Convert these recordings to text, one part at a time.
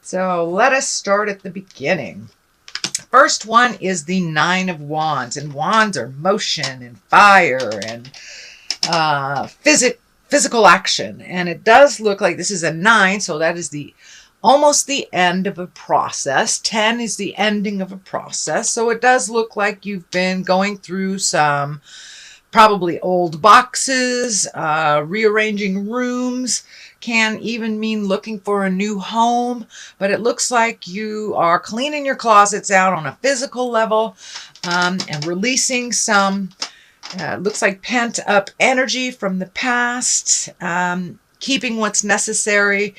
So let us start at the beginning. First one is the Nine of Wands, and wands are motion and fire and physical action. And it does look like this is a 9, so that is almost the end of a process. 10 is the ending of a process, so it does look like you've been going through some probably old boxes, rearranging rooms. Can even mean looking for a new home, but it looks like you are cleaning your closets out on a physical level, and releasing some looks like pent up energy from the past, keeping what's necessary,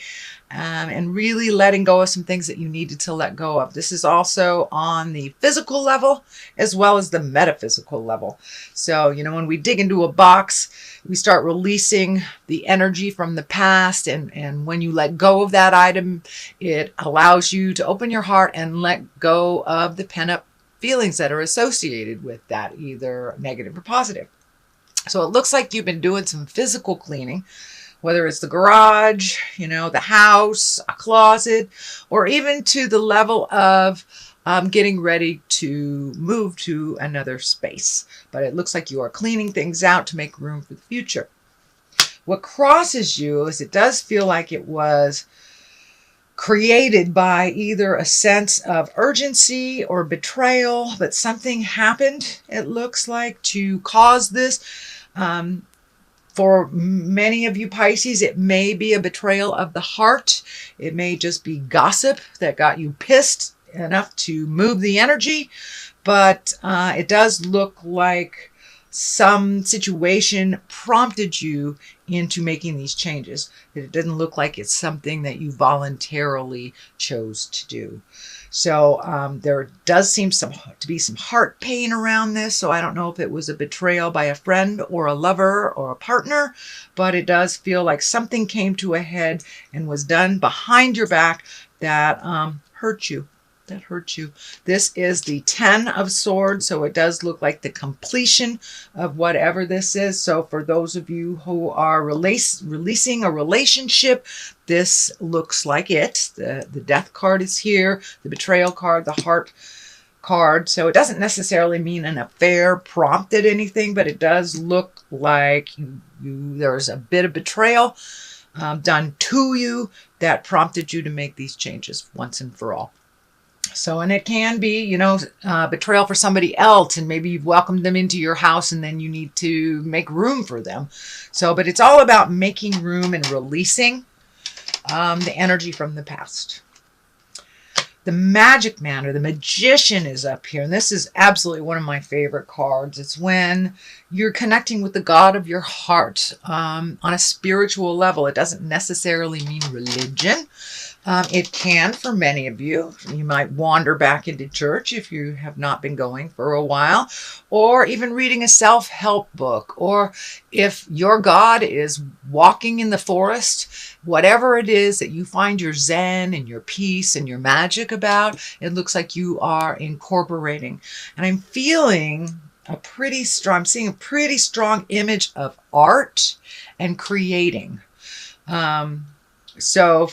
and really letting go of some things that you needed to let go of. This is also on the physical level as well as the metaphysical level. So, when we dig into a box, we start releasing the energy from the past. And when you let go of that item, it allows you to open your heart and let go of the pent up feelings that are associated with that, either negative or positive. So it looks like you've been doing some physical cleaning, whether it's the garage, the house, a closet, or even to the level of getting ready to move to another space. But it looks like you are cleaning things out to make room for the future. What crosses you is it does feel like it was created by either a sense of urgency or betrayal, but something happened, it looks like, to cause this. For many of you Pisces, it may be a betrayal of the heart. It may just be gossip that got you pissed enough to move the energy, but it does look like some situation prompted you into making these changes. It doesn't look like it's something that you voluntarily chose to do. So there does seem to be some heart pain around this. So I don't know if it was a betrayal by a friend or a lover or a partner, but it does feel like something came to a head and was done behind your back that hurt you. This is the 10 of Swords, so it does look like the completion of whatever this is. So for those of you who are releasing a relationship, this looks like it. The Death card is here, the Betrayal card, the Heart card. So it doesn't necessarily mean an affair prompted anything, but it does look like there's a bit of betrayal done to you that prompted you to make these changes once and for all. So, and it can be, betrayal for somebody else, and maybe you've welcomed them into your house and then you need to make room for them. So, but it's all about making room and releasing the energy from the past. The Magic Man or the Magician is up here, and this is absolutely one of my favorite cards. It's when you're connecting with the God of your heart on a spiritual level. It doesn't necessarily mean religion. It can for many of you. You might wander back into church if you have not been going for a while, or even reading a self-help book, or if your God is walking in the forest, whatever it is that you find your zen and your peace and your magic about, it looks like you are incorporating. And I'm feeling I'm seeing a pretty strong image of art and creating. So,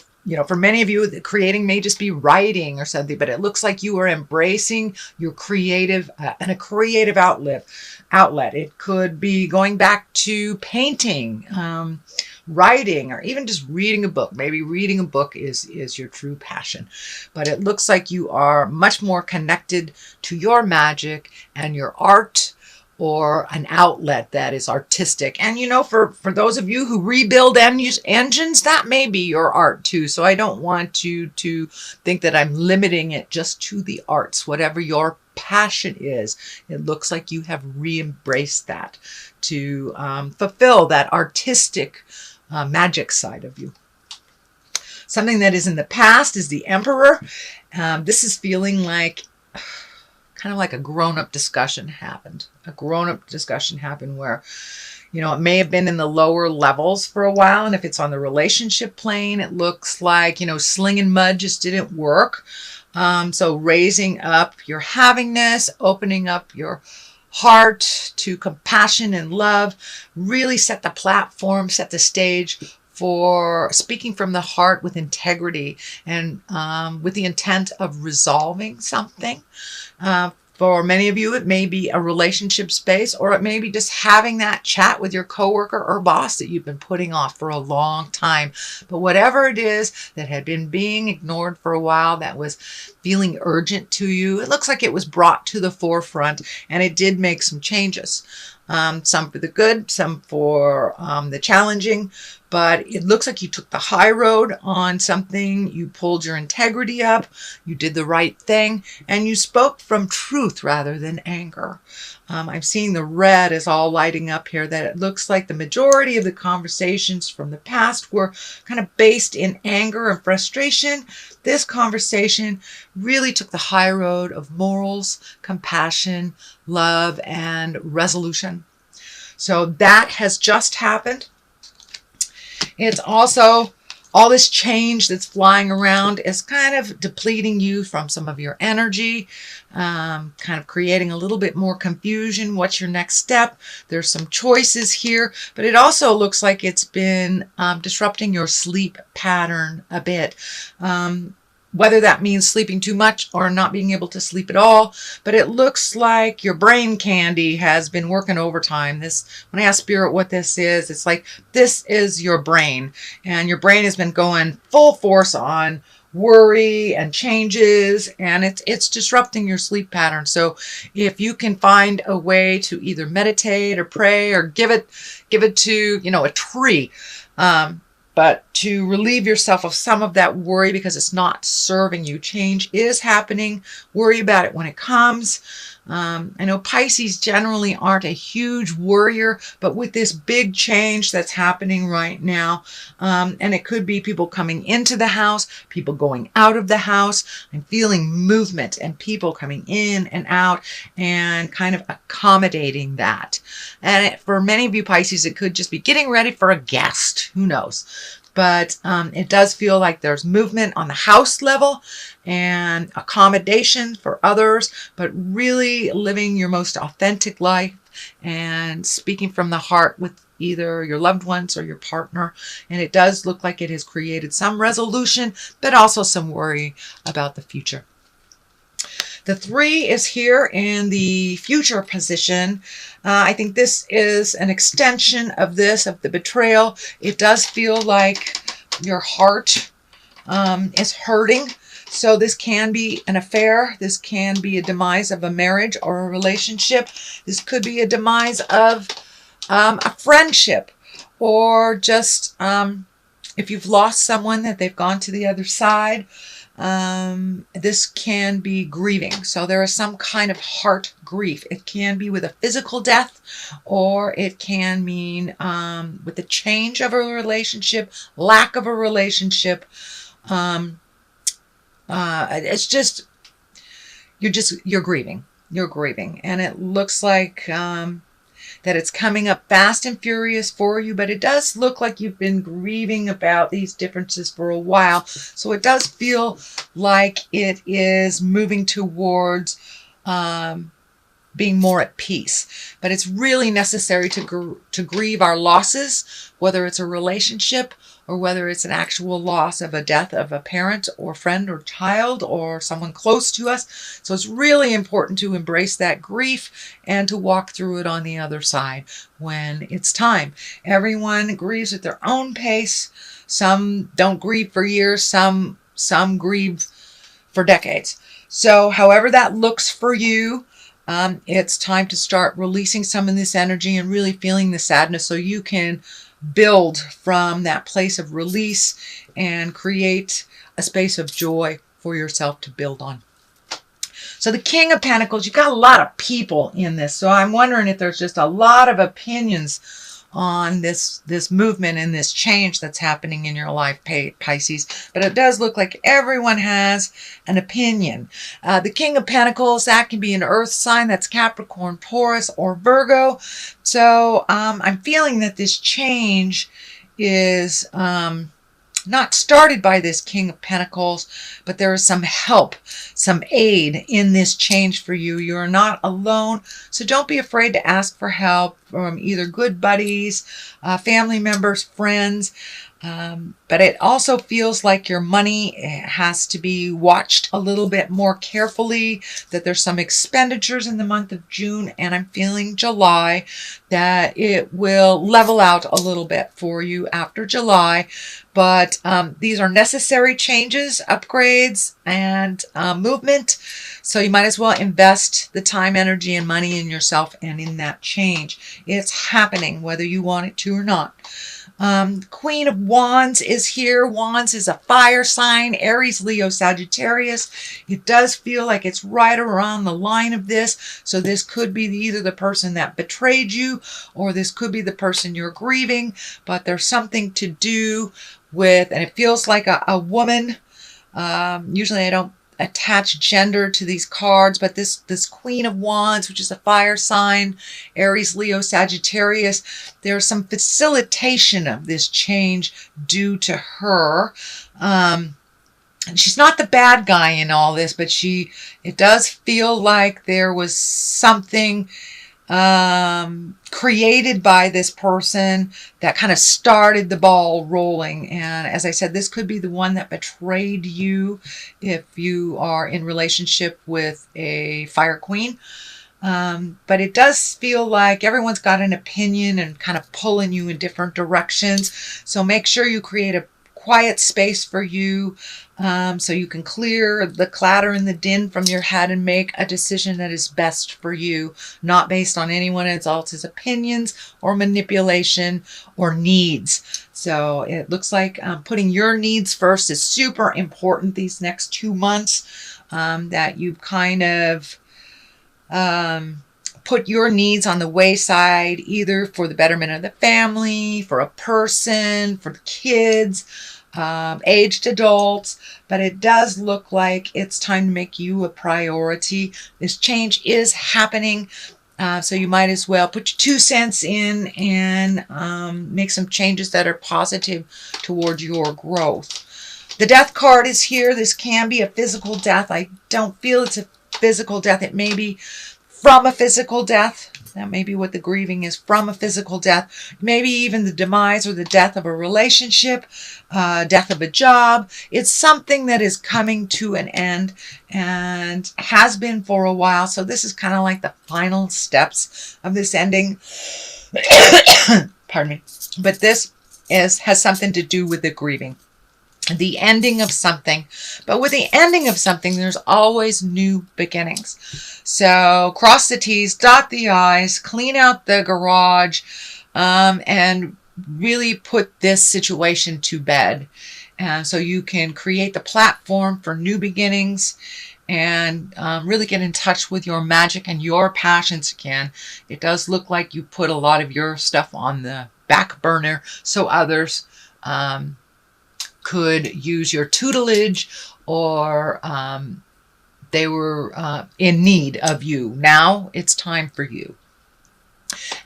for many of you, the creating may just be writing or something, but it looks like you are embracing your creative and a creative outlet. It could be going back to painting, writing, or even just reading a book. Maybe reading a book is your true passion, but it looks like you are much more connected to your magic and your art, or an outlet that is artistic. And for those of you who rebuild engines, that may be your art too. So I don't want you to think that I'm limiting it just to the arts. Whatever your passion is, it looks like you have re-embraced that to fulfill that artistic magic side of you. Something that is in the past is the Emperor. This is feeling like kind of like a grown-up discussion happened. Where, it may have been in the lower levels for a while. And if it's on the relationship plane, it looks like, slinging mud just didn't work. So raising up your havingness, opening up your heart to compassion and love, really set the platform, set the stage for speaking from the heart with integrity and with the intent of resolving something. For many of you, it may be a relationship space, or it may be just having that chat with your coworker or boss that you've been putting off for a long time. But whatever it is that had been being ignored for a while, that was feeling urgent to you, it looks like it was brought to the forefront, and it did make some changes. Some for the good, some for the challenging, but it looks like you took the high road on something. You pulled your integrity up, you did the right thing, and you spoke from truth rather than anger. I'm seeing the red is all lighting up here, that it looks like the majority of the conversations from the past were kind of based in anger and frustration. This conversation really took the high road of morals, compassion, love, and resolution. So that has just happened. It's also all this change that's flying around is kind of depleting you from some of your energy, kind of creating a little bit more confusion. What's your next step? There's some choices here, but it also looks like it's been disrupting your sleep pattern a bit. Whether that means sleeping too much or not being able to sleep at all, but it looks like your brain candy has been working overtime. When I ask Spirit what this is, it's like this is your brain, and your brain has been going full force on worry and changes, and it's disrupting your sleep pattern. So if you can find a way to either meditate or pray or give it to a tree, but to relieve yourself of some of that worry because it's not serving you. Change is happening. Worry about it when it comes. I know Pisces generally aren't a huge worrier, but with this big change that's happening right now, and it could be people coming into the house, people going out of the house, I'm feeling movement and people coming in and out and kind of accommodating that. And for many of you Pisces, it could just be getting ready for a guest. Who knows? But it does feel like there's movement on the house level and accommodation for others, but really living your most authentic life and speaking from the heart with either your loved ones or your partner. And it does look like it has created some resolution, but also some worry about the future. The 3 is here in the future position. I think this is an extension of the betrayal. It does feel like your heart is hurting. So this can be an affair. This can be a demise of a marriage or a relationship. This could be a demise of a friendship, or just if you've lost someone that they've gone to the other side. This can be grieving. So there is some kind of heart grief. It can be with a physical death, or it can mean with the change of a relationship, lack of a relationship. It's just you're grieving. You're grieving, and it looks like that it's coming up fast and furious for you, but it does look like you've been grieving about these differences for a while. So it does feel like it is moving towards being more at peace. But it's really necessary to grieve our losses, whether it's a relationship or whether it's an actual loss of a death of a parent or friend or child or someone close to us. So it's really important to embrace that grief and to walk through it on the other side when it's time. Everyone grieves at their own pace. Some don't grieve for years. Some grieve for decades. So however that looks for you, it's time to start releasing some of this energy and really feeling the sadness so you can build from that place of release and create a space of joy for yourself to build on. So the King of Pentacles, you've got a lot of people in this. So I'm wondering if there's just a lot of opinions on this movement and this change that's happening in your life, Pisces. But it does look like everyone has an opinion. The King of Pentacles, that can be an earth sign. That's Capricorn, Taurus, or Virgo. So I'm feeling that this change is not started by this King of Pentacles, but there is some help, some aid in this change for you. You're not alone, so don't be afraid to ask for help from either good buddies, family members, friends. But it also feels like your money has to be watched a little bit more carefully, that there's some expenditures in the month of June, and I'm feeling July, that it will level out a little bit for you after July. But these are necessary changes, upgrades, and movement. So you might as well invest the time, energy, and money in yourself and in that change. It's happening whether you want it to or not. Queen of Wands is here. Wands is a fire sign, Aries, Leo, Sagittarius. It does feel like it's right around the line of this. So this could be either the person that betrayed you, or this could be the person you're grieving, but there's something to do with, and it feels like a woman. Usually I don't attach gender to these cards, but this Queen of Wands, which is a fire sign, Aries, Leo, Sagittarius, there's some facilitation of this change due to her. And she's not the bad guy in all this, but it does feel like there was something created by this person that kind of started the ball rolling. And as I said, this could be the one that betrayed you if you are in relationship with a fire queen. But it does feel like everyone's got an opinion and kind of pulling you in different directions. So make sure you create a quiet space for you, so you can clear the clatter and the din from your head and make a decision that is best for you, not based on anyone else's opinions or manipulation or needs. So it looks like putting your needs first is super important these next 2 months, that you kind of put your needs on the wayside, either for the betterment of the family, for a person, for the kids, aged adults. But it does look like it's time to make you a priority. This change is happening. So you might as well put your 2 cents in and make some changes that are positive towards your growth. The death card is here. This can be a physical death. I don't feel it's a physical death. It may be from a physical death. That may be what the grieving is, from a physical death. Maybe even the demise or the death of a relationship, death of a job. It's something that is coming to an end and has been for a while. So this is kind of like the final steps of this ending. Pardon me. But this has something to do with the grieving. The ending of something. But with the ending of something, there's always new beginnings. So cross the T's, dot the I's, clean out the garage, and really put this situation to bed. And so you can create the platform for new beginnings and really get in touch with your magic and your passions again. It does look like you put a lot of your stuff on the back burner so others could use your tutelage, or they were in need of you. Now it's time for you.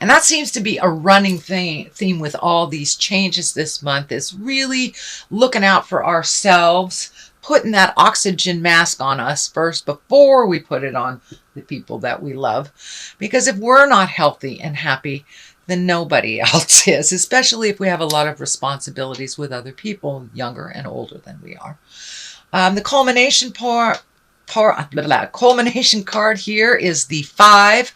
And that seems to be a running theme with all these changes this month, is really looking out for ourselves, putting that oxygen mask on us first before we put it on the people that we love. Because if we're not healthy and happy, then nobody else is, especially if we have a lot of responsibilities with other people, younger and older than we are. The culmination culmination card here is the 5,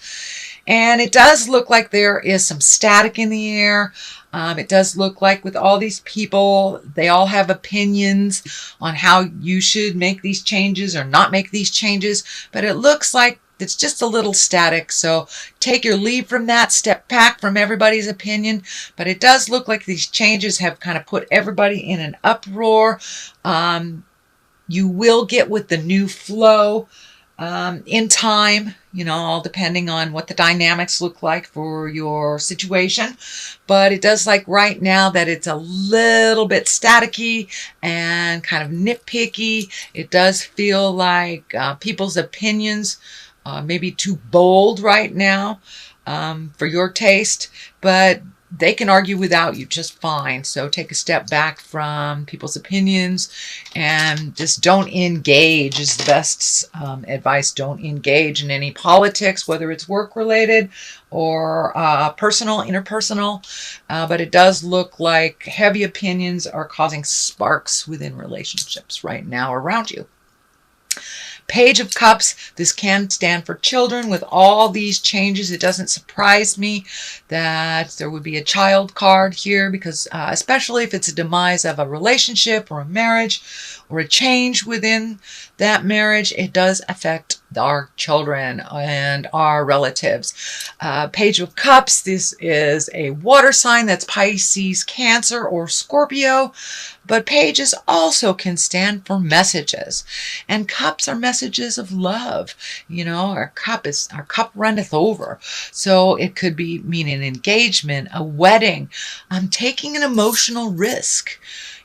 and it does look like there is some static in the air. It does look like with all these people, they all have opinions on how you should make these changes or not make these changes, but it looks like it's just a little static. So take your leave from that, step back from everybody's opinion. But it does look like these changes have kind of put everybody in an uproar. You will get with the new flow in time, all depending on what the dynamics look like for your situation. But it does like right now that it's a little bit staticky and kind of nitpicky. It does feel like people's opinions maybe too bold right now for your taste, but they can argue without you just fine. So take a step back from people's opinions and just don't engage is the best advice. Don't engage in any politics, whether it's work related or personal, interpersonal. But it does look like heavy opinions are causing sparks within relationships right now around you. Page of Cups, this can stand for children. With all these changes, it doesn't surprise me that there would be a child card here because especially if it's a demise of a relationship or a marriage or a change within that marriage, it does affect our children and our relatives. Page of Cups, this is a water sign. That's Pisces, Cancer, or Scorpio. But pages also can stand for messages. And cups are messages of love. You know, our cup runneth over. So it could be mean an engagement, a wedding, taking an emotional risk.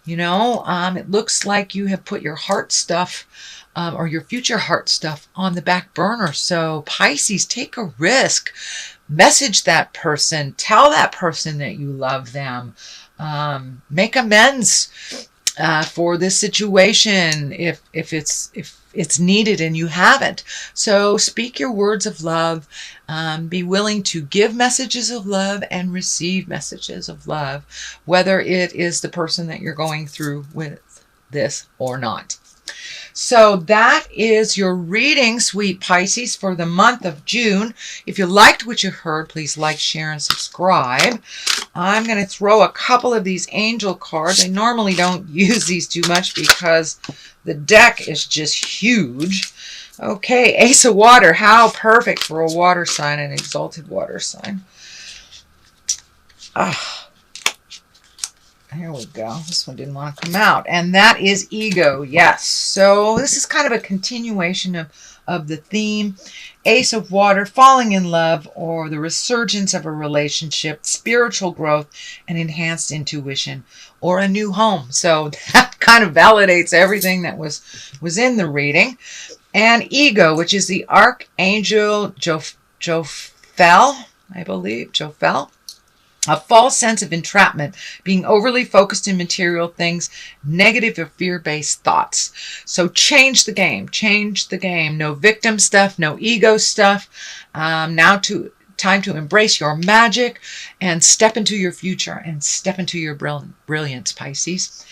You know, it looks like you have put your heart stuff or your future heart stuff on the back burner. So Pisces, take a risk. Message that person. Tell that person that you love them. Make amends for this situation if it's needed and you haven't. So speak your words of love. Be willing to give messages of love and receive messages of love, whether it is the person that you're going through with this or not. So that is your reading, sweet Pisces, for the month of June. If you liked what you heard, please like, share, and subscribe. I'm going to throw a couple of these angel cards. I normally don't use these too much because the deck is just huge. Okay, Ace of Water. How perfect for a water sign, an exalted water sign. Here we go. This one didn't want to come out. And that is ego. Yes. So this is kind of a continuation of the theme. Ace of Water, falling in love or the resurgence of a relationship, spiritual growth, and enhanced intuition, or a new home. So that kind of validates everything that was in the reading. And ego, which is the Archangel Jophiel, I believe. Jophiel. A false sense of entrapment, being overly focused in material things, negative or fear-based thoughts. So change the game. Change the game. No victim stuff, no ego stuff. Now time to embrace your magic and step into your future and step into your brilliance, Pisces.